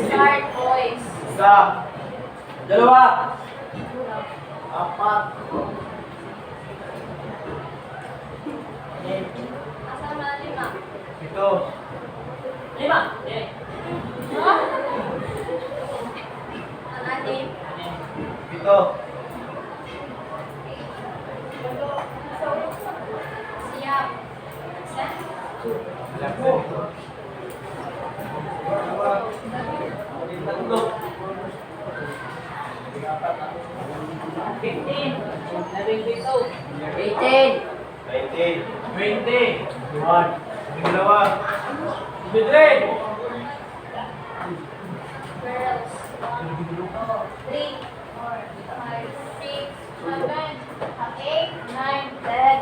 Start, boys. Isa. Dalawa. Apat. Asan na 5? Ito. 5. Anim. Ito. Siyam. Sen. Tatlo. 15. 19. 20. 1. Dalawa. 23. Girls. 3, 4, 5, 6, 7, 8, 9, 10,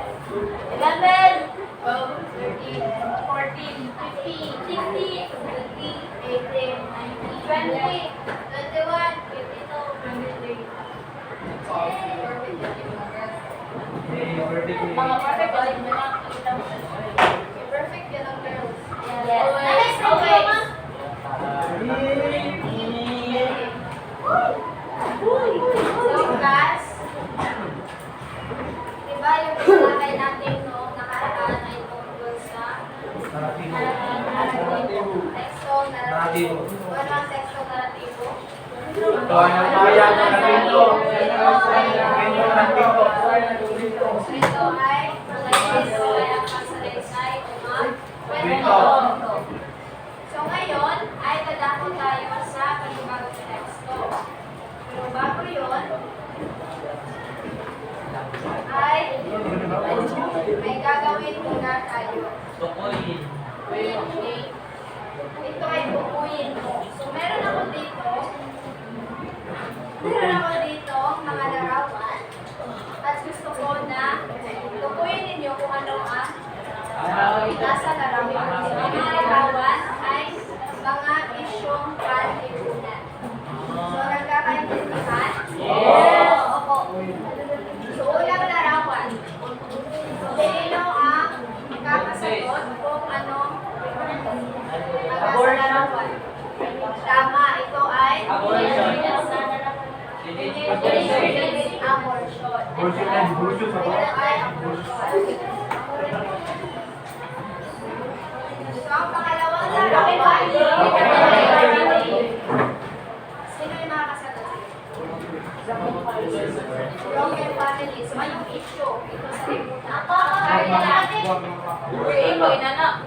11, 12, 13, 14, 15, 16, 17, 18, 19, 20, 21, 22, 23. Mga perfect ba? Perfect yun ang girls. Yes. Nice. Okay. So, class, diba yung pinalakay natin noong nakaraan ay tungkol sa naratibo. Teksto, naratibo. Ano ang teksto, naratibo? Ito ang bayan ng naratibo. Ito ay ang pagsalaysay o kwento. So ngayon ay dadako tayo sa panibagong teksto. Pero bago yun, ay may gagawin muna tayo. Tukuyin. Okay. Ito ay bukuyin mo. So meron ako dito mga larawan. At gusto ko na tukuyin ninyo kung ano ang nasa larawan. Ang mga larawan ay mga isyong panlipunan. So nagkakaintindihan? Yes! Opo. So unang larawan. Sino ang kakasagot kung ano ang nasa larawan? Tama, ito ay Abortion. Abortion. Ito ay abortion. So ang pangalawang larawan, sino yung makakasagot? Broken family. So anong issue? Ito sa lipunan.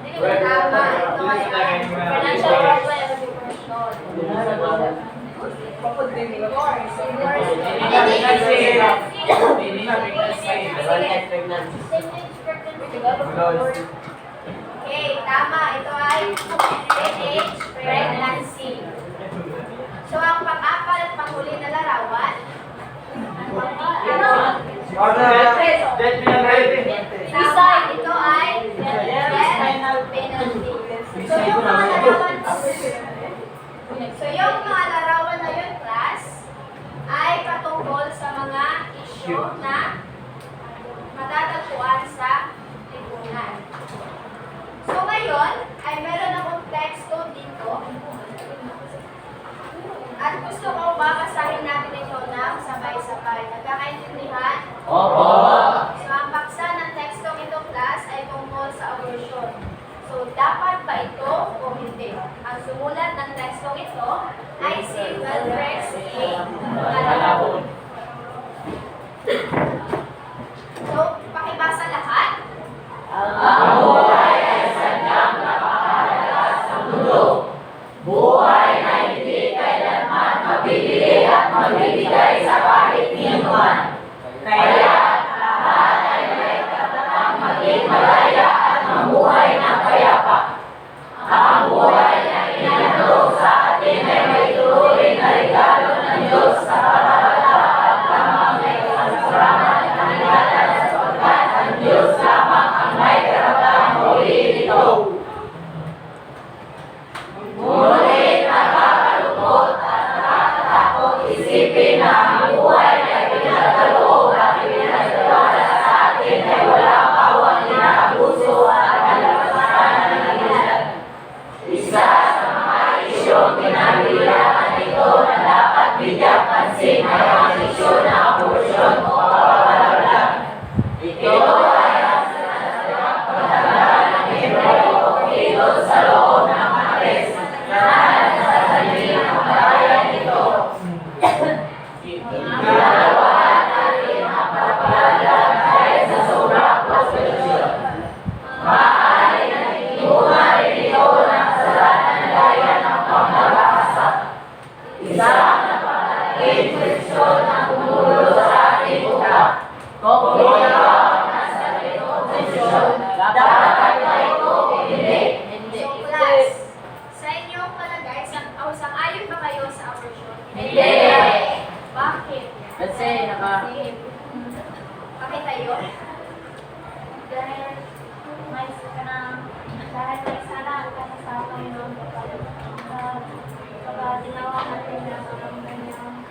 Hindi ko tama. Ito ay financial problem. Okay, tama. Ito ay teenage pregnancy. So, ang pang-apat at panghuli na larawan, isa, ito ay death penalty. So, yung mga larawan na yun, class, ay patungkol sa mga issue na matatagpuan sa lipunan. So, ngayon, ay meron akong teksto dito. At gusto ko babasahin natin ito ng sabay-sabay. Nagkakaintindihan? Opo. So, ang paksa ng tekstong ito, class, ay tungkol sa abortion. So, dapat ba ito o hindi? Ang sumulat ng tekstong ito ay si Wilfred A. Malabon. So, pakibasa lahat. Ang buhay ay sadyang napakahalaga sa mundo. Buhay na hindi kailanman mabibili at magbibigay sa kahit ninuman. Kaya Kung ito nasa ganitong posisyon, dapat ba ito o hindi? Hindi. So, class, sa inyong palagay, sang-ayon ba kayo sa abortion? Hindi. Bakit? Kasi Bakit tayo? Dahil may sala ka sa Panginoon kapag ginawa natin na ang kanyang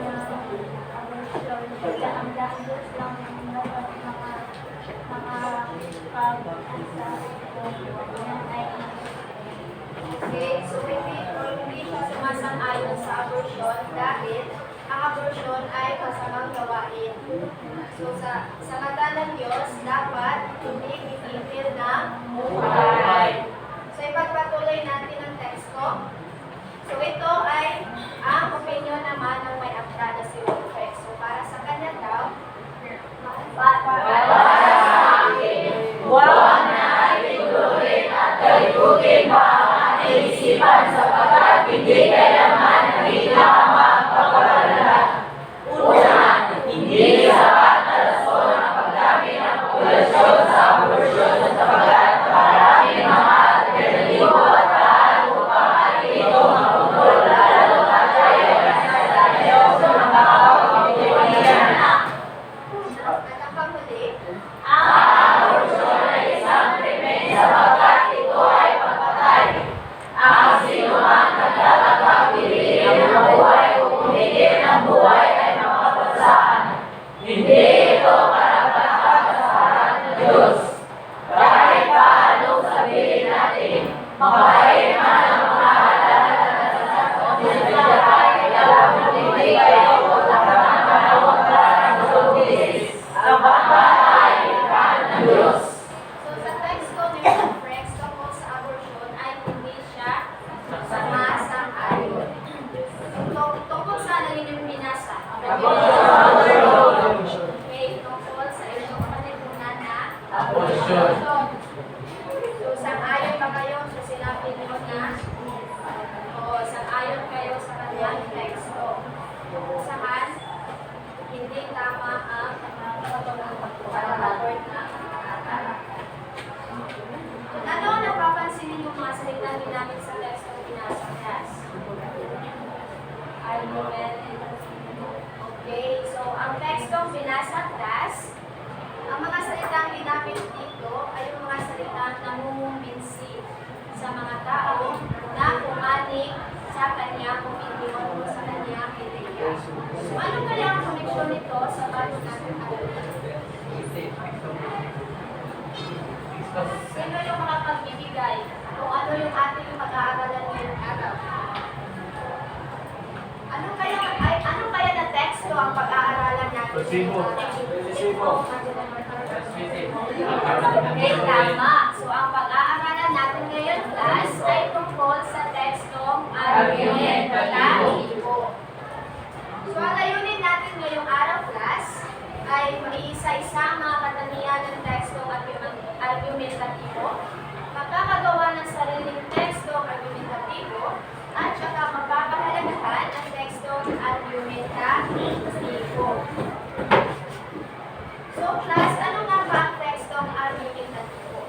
abortion. Kaya ang Diyos lang ang dapat makapag-asa kung yan ay Okay, so hindi siya sumasang-ayon sa abortion dahil ang abortion ay masamang gawain. So sa mata ng Diyos, dapat hindi itigil ng buhay. So ipagpatuloy natin ang teksto. So ito ay ang opinion naman ng may akda na si Wilfred. So para sa kanya daw, huwag na ituloy at kalibugin pa ang ating isipan sapagkat hindi kailangan naging tama ang pagkakalat. Una, hindi sapat na rason ang pagdami ng populasyon sa abortion sapagkat maraming mga alternatibo at paraan upang ating ito makontrol lalo at tayo sa tayo sa mga kapagpipilian. at ang panghuli, Ang abortion ay isang krimen sapagkat ito ay pagpatay. Ang sinumang nagtatanggap piliin ng buhay o pumigil ng buhay ay makapagsaan. Hindi ito karapat-dapat sa harap ng Diyos. Kahit pa anong sabihin natin, mabait man ang mga halalan sa pagkakataon ay alam mo hindi kayo o nakakawag ka ng sundis. Ang pagpatay ng Diyos. so sa teksto ni Wilfred tungkol sa abortion ay hindi siya sumasang-ayon. Tungkol sa ano ninyong binasa? Okay, tungkol sa inyong panlipunan na Abortion. So, sang-ayon ba kayo sa sinabi niyo na o sang-ayon kayo sa kanyang teksto? Saan hindi tama ang pag-abort na ano ang napapansin ninyong mga salita ginamit sa teksto binasa class? Argument. Okay, so ang tekstong binasa class, ang mga salitang ginamit dito ay yung mga salitang nangungumbinsi sa mga tao na pumanig sa kanyang opinion o sa kanyang ideya. So ano kaya ang koneksyon nito sa bago natin alamin? Sino yung makapagbibigay kung ano yung ating pag-aaralan ngayong araw? Ano kaya na teksto ang pag-aaralan natin? Resibo. Resibo. Okay, tama. So, ang pag-aaralan natin ngayon, class, ay tungkol sa tekstong argumentatibo. So, ang layunin natin ngayong araw, class, ay maiisa-isa mga katangian ng tekstong argumentatibo, magkakagawa ng sariling tekstong argumentatibo, at saka mapapahalagahan ang tekstong argumentatibo. So, class, ano nga ba ang tekstong argumentatibo?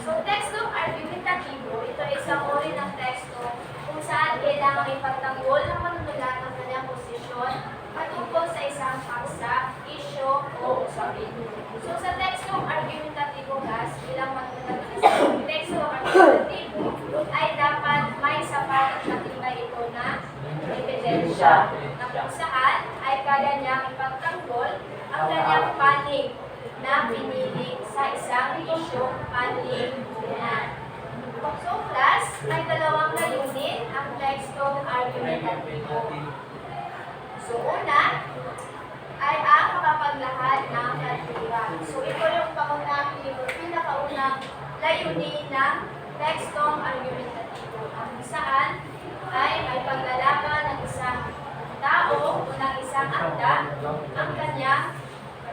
So, tekstong argumentatibo, ito ay isang uri ng teksto kung saan kailangan ipagtanggol ng manunulat ng kanyang posisyon patungkol sa isang paksa, isyo, o usapin. So, sa tekstong argumentatibo, class, bilang manunulat ng isang tekstong argumentatibo, ay dapat may sapat at matibay ito na ebidensya na kung saan ay kaya niyang ipagtanggol ang kanyang panig na pinili sa isang isyong panlipunan. So, class, may dalawang layunin ang tekstong argumentatibo. So, una ay ang makapaglahad ng katwiran. So, ito yung pinakaunang layunin ng tekstong argumentatibo. Ang saan ay may paglalaban ng isang tao o ng isang akda ang kanyang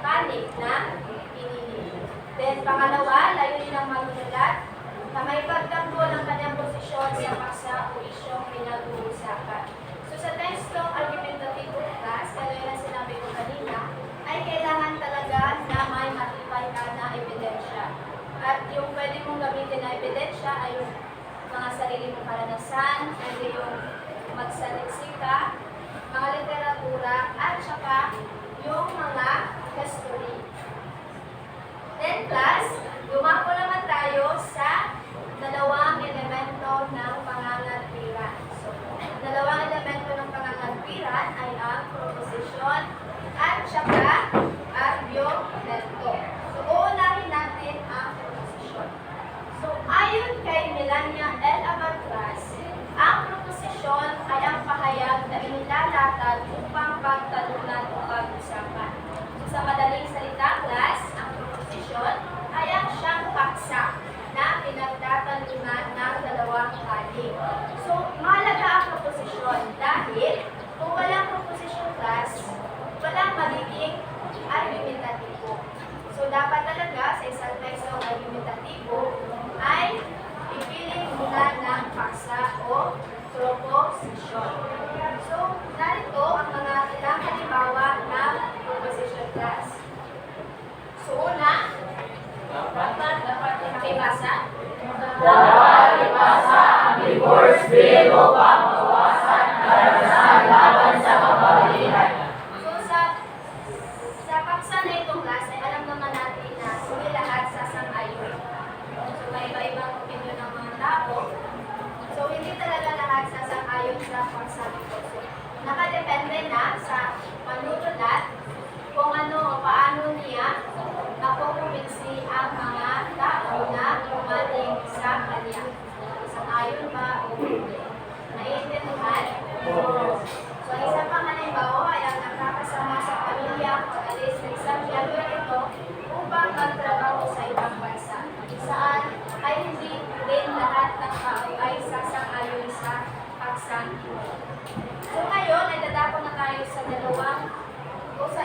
panig na pinili. Then, pangalawa, layunin ng manunulat na may pagtanggol ang kanyang posisyon sa paksa o isyong pinag-uusapan. So, sa tekstong argumentatibo class, kaya na sinabi ko kanina, ay kailangan talaga karanasan, pwede yung magsaliksika, mga literatura, at saka yung mga history. Then class, dumako naman tayo sa dalawang elemento ng pangangatwiran. So, dalawang elemento ng pangangatwiran ay ang proposition at saka argumento. So, uunahin natin ang proposition. So, ayon kay Melania L. Amatras, ang proposisyon ay ang pahayag na inilalatag upang pagtalunan o pag-usapan. So, sa madaling salita, class, ang proposisyon ay ang siyang paksa na pinagtatalunan ng dalawang panig. So, mahalaga ang proposisyon dahil kung walang proposisyon, class, walang magiging argumentatibo. So, dapat talaga sa isang tekstong argumentatibo ay pipili muna ng paksa o proposition. So, narito ang mga ilang halimbawa ng proposition, class. So, una, dapat ipasa. Dapat ipasa ang divorce bill upang mawasan ang karanasan laban sa kapaligiran. So, sa paksa na itong class, ay alam naman natin na hindi lahat sasang-ayon. So, may iba-ibang opinion ng mga tao. So, hindi talaga lahat sasang-ayon sa paksa nito. So, nakadepende na sa manunulat kung ano o paano niya makukumbinsi ang mga tao na umating sa kanya. Sang-ayon ba o hindi? Naiintindihan? So, isa pang halimbawa ay ang nakakasama sa pamilya pag-alis ng isang miyembro nito upang magtrabaho sa ibang bansa. Saan ay hindi din lahat ng tao ay sasang-ayon sa paksang ito. So, ngayon ay dadako na tayo sa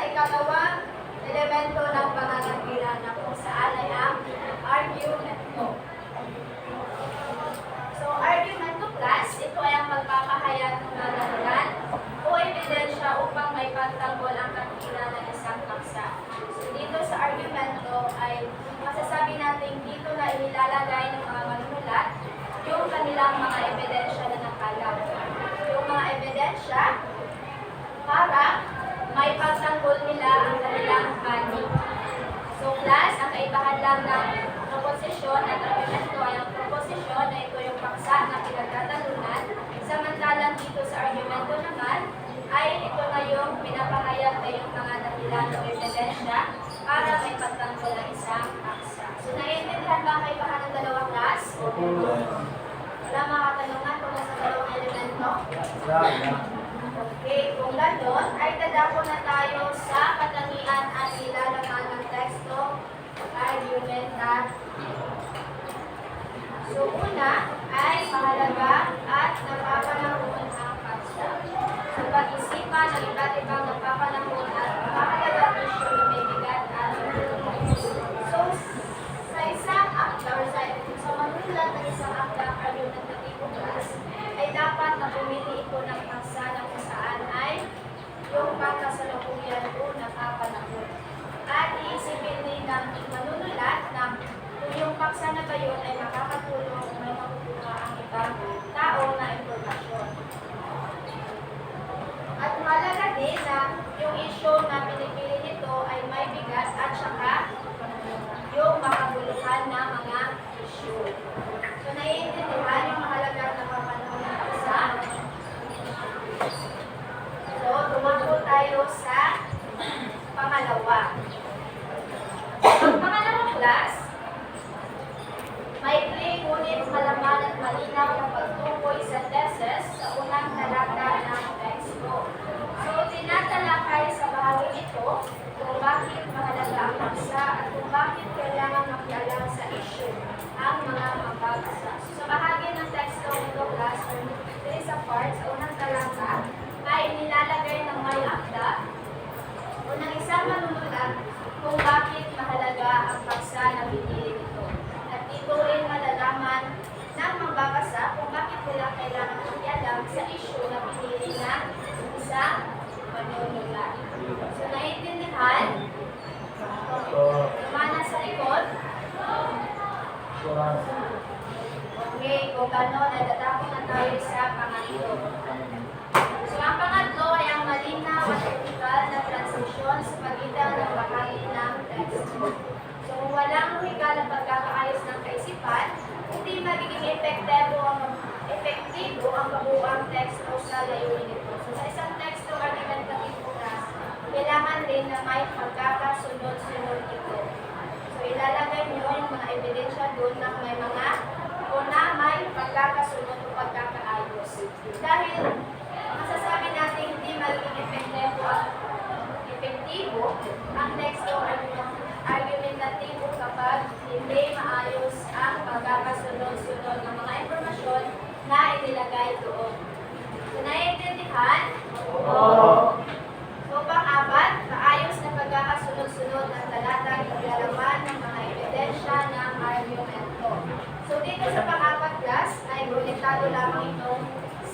ikalawang elemento ng pangangatwiran na kung saan ay ang argumento. So, argumento class, ito ay ang magpapahayag ng mga dahilan o ebidensya upang may pagtanggol ang katwiran ng isang paksa. So, dito sa argumento ay masasabi natin dito na inilalagay ng mga manunulat yung kanilang mga ebidensya na nakalaw. Yung mga ebidensya para may pagtanggol nila ang kanilang panig. So, class, ang kaibahan lang ng proposisyon at argumento ay ang proposisyon na ito yung paksa na pinagtatalunan. Samantalang dito sa argumento naman, ay ito na yung pinapahayag na yung mga dahilan o ebidensya para may pagtanggol ng isang paksa. So, naiintindihan ba ang kaibahan ng dalawang class? Wala mga katanungan kung nasa dalawang elemento? Okay, kung gano'n, ay dadako na tayo sa katangian at nilalaman ng teksto, argumenta. So, una ay mahalaga at napapanahon ang paksa. Sa pag-isipan ng iba't ibang napapanahon at mahalagang isyu na may bigat at so, sa isang akta or sa manunulat ng isang akta argumentativo class, ay dapat na pumili ito ng paksa na kung saan ay yung pagkasalukuyan o nakapanahon. At iisipin din ng manunulat na kung yung paksa na ba yun ay makakatulong o may makukuha ang ibang tao na impormasyon. At mahalaga din na yung issue na pinipili nito ay may bigat at saka yung makabuluhan na mga issue. So, naiintindihan yung mahalagang napapanahon ng paksa. So, tumako tayo sa pangalawa. Ang pangalawang class, maikli ngunit malaman at malinaw na pagtukoy sa thesis sa unang talata ng teksto. So, tinatalakay sa bahagi ito kung bakit mahalaga ang paksa at kung bakit kailangan makialam sa issue ang mga mababasa. So, sa bahagi ng teksto ito, class, or three sa part, sa unang talata, ay nilalagay ng may akda o ng isang manunulat kung bakit mahalaga ang paksa na pinili nito. At dito rin malalaman ng mababasa kung bakit nila kailangan makialam sa issue na pinili ng isang manunulat. So, naiintindihan? Lumana sa likod? Okay, kung gano'n, ay dadako na tayo sa pangatlo. So, ang pangatlo ay ang malinaw at ethical na transisyon sa pagitan ng bahagi ng teksto. So, kung walang ethical na pagkakaayos ng kaisipan, hindi magiging epektibo ang kabuuang teksto sa layunin nito. So, sa isang teksto argumentatibo na, kailangan din na may pagkakasunod-sunod ito. So, ilalagay nyo yung mga ebidensya doon na may mga o na may pagkakasunod o pagkakaayos. Dahil masasabi natin hindi magiging epektibo ang teksto argumentatibo kapag hindi maayos ang pagkakasunod-sunod ng mga impormasyon na inilagay doon. So, naiintindihan? Oo. So, pang-apat, maayos na pagkakasunod-sunod ng talatang naglalaman ng mga ebidensya ng argumento. So, dito sa pang-apat class ay konektado lamang ito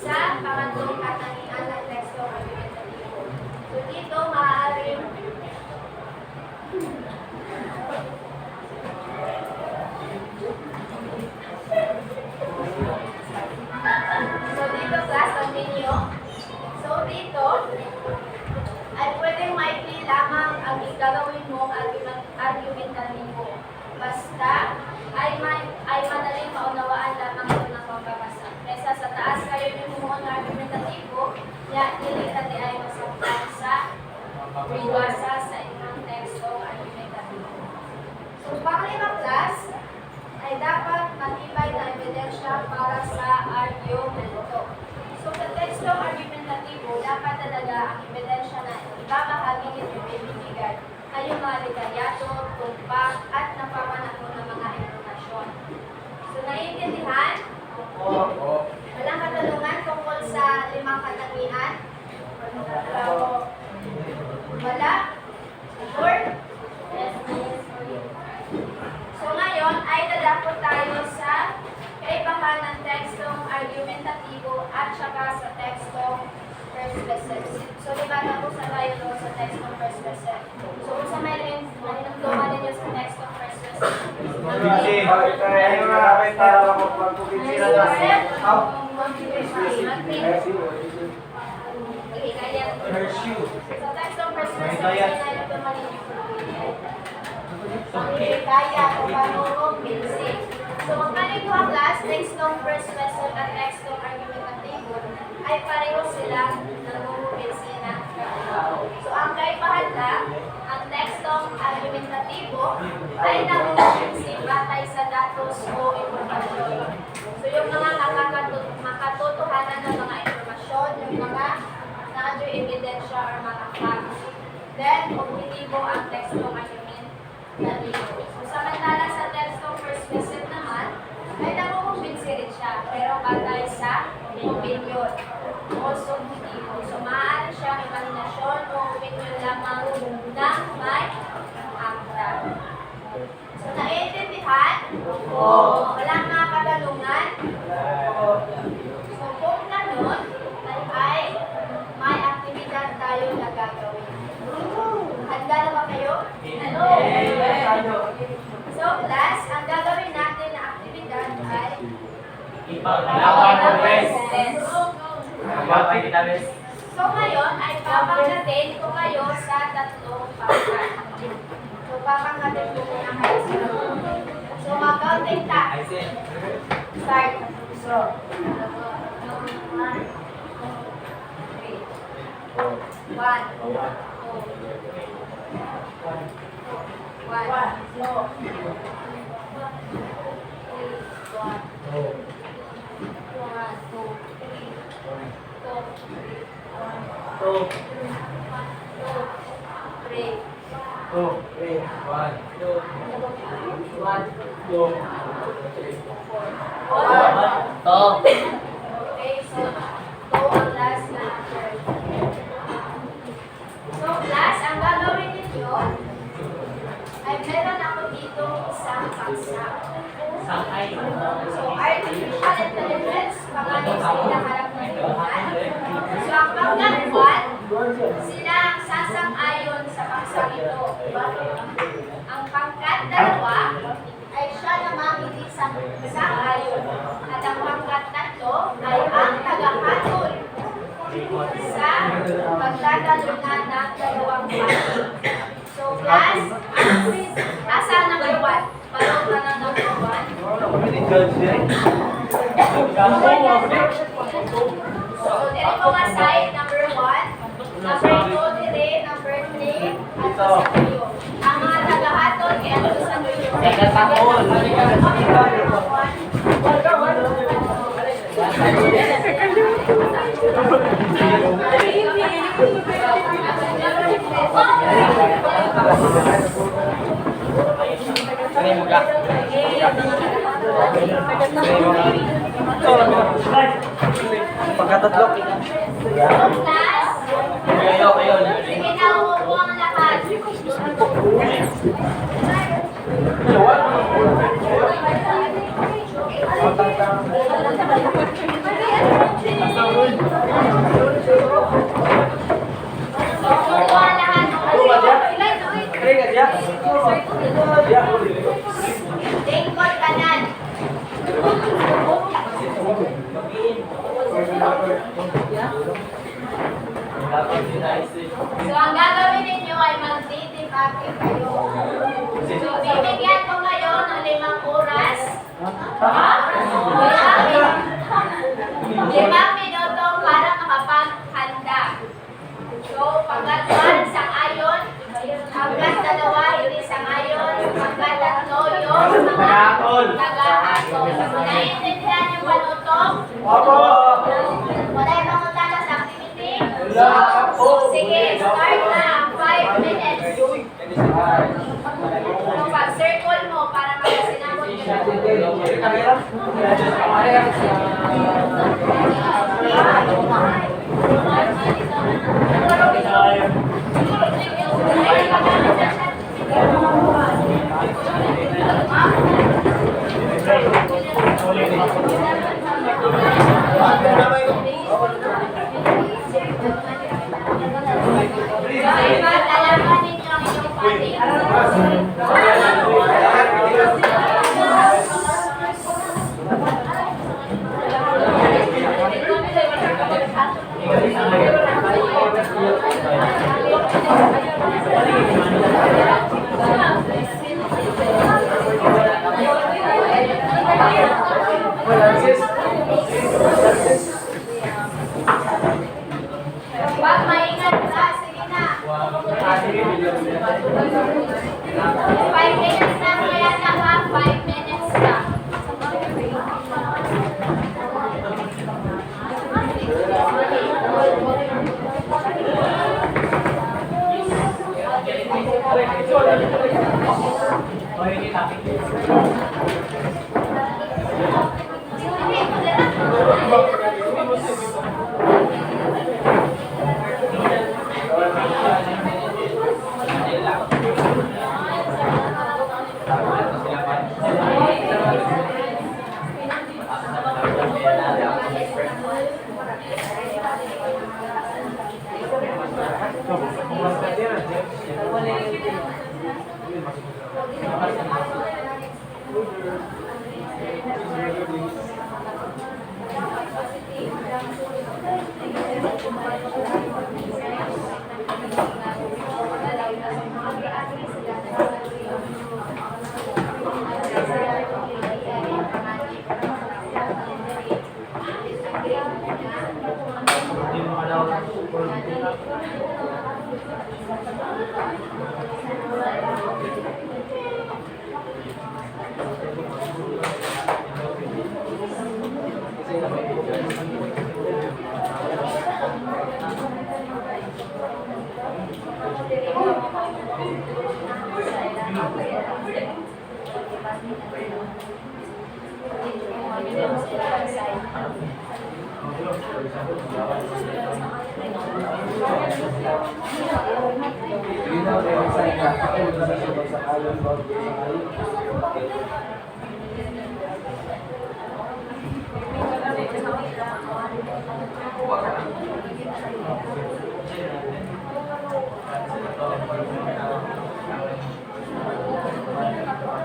sa pangatlong katangian ng teksto argumentatibo. So, dito maaaring So, dito class, continue. So, dito ay pwedeng maikli lamang ang gagawin mong argumentatibo. Basta ay madaling maunawaan lamang ito ng pagbabasa. Kesa sa taas kayo yung mga argumentatibo, dili natin ay masaktan sa pagbabasa sa inyong teksto argumentatibo. So, pang-limang class ay dapat matibay na ebidensya para sa argumento. So, sa teksto argumentatibo, dapat talaga ang ebidensya na ibabahagi nito ay bibigay ay yung mga detalyato, tumpak, at napapanahon ng mga informasyon. So, naiintindihan? Oo. Walang katanungan tungkol sa limang katangian? Wala? Sure? Yes. So, ngayon ay dadako tayo sa kaibahan ng tekstong argumentatibo at saka sa tekstong persuasive. So, diba tapos na tayo doon sa tekstong persuasive. So, kung sa may nanuntuman ninyo sa tekstong persuasive. Kubinsi. Tayo nga kami para magkubinsi na natin. Pursue. So, tekstong persuasive na nanuntuman ninyo. Kaya o panukumbinsi. So, magpanig ko ang class, tekstong persuasive at tekstong argumentatibo ay pareho silang nangukumbinsi ng tao. So, ang kaibahan lang, ang tekstong argumentatibo ay nangukumbinsi batay sa datos o impormasyon. So, yung mga makatotohanan ng mga impormasyon, yung mga na-adyo ebidensya or mga facts. Then, objektibo ang tekstong argumentatibo. So, samantala sa tekstong persuasive naman, ay nakukumbinsi rin siya, pero batay sa opinion o subjetibo. So, maaari siyang imahinasyon o opinion lamang ng may akta. So, naiintindihan? Oo. Walang mga katanungan? So, kung ganun, ay may aktibidad tayo na gagawin. Handa na ba kayo? So, class, ang gagawin natin na aktibidad ay Ipaglaban ng best. So, ngayon ay papanggatin ko kayo sa tatlong pangkat. So, papanggatin ko muna kayo sa tatlong. So, mag-counting tack. Start. So, To. Okay, so, to ang last na answer. So, class, ang gagawin ninyo ay meron ako dito isang paksa. So, artificial intelligence, pangalan sa hinaharap na lipunan. So, ang pangkat 1, sila ang sasang-ayon sa paksa ito. Ang pangkat 2 ay siya namang hindi sang-ayon. At ang pangkat 3 ay magtatalunan ng dalawang pati. So, class, asa number 1? Parang ka na number 1. So, dito po nga side number 1, number 2, dire, number 3, at sa tuyo. Ang mga tagahaton, kaya ano sa tuyo. Pagkatatlo. Class, sige na, umupo ang lahat. Umupo ang lahat. Lingkod kanan. So, ang gagawin ninyo ay mag-debate kayo. So, bibigyan ko kayo ng 5 oras. 5 minuto para makapaghanda. So, pagkat 1 sang-ayon, hanggang 2 hindi sang-ayon, hanggang 3 yung mga tagahatol. Naiintindihan yung panutok? Wala yung pangutana sa activity? Sige, start na. 5 minutes. So, pag-circle mo para makasinabot ka. Dapat alaman ninyo ang inyong pati. Huwag maingat ka. Sige na. 5 minutes na kaya na ha. 5 minutes na.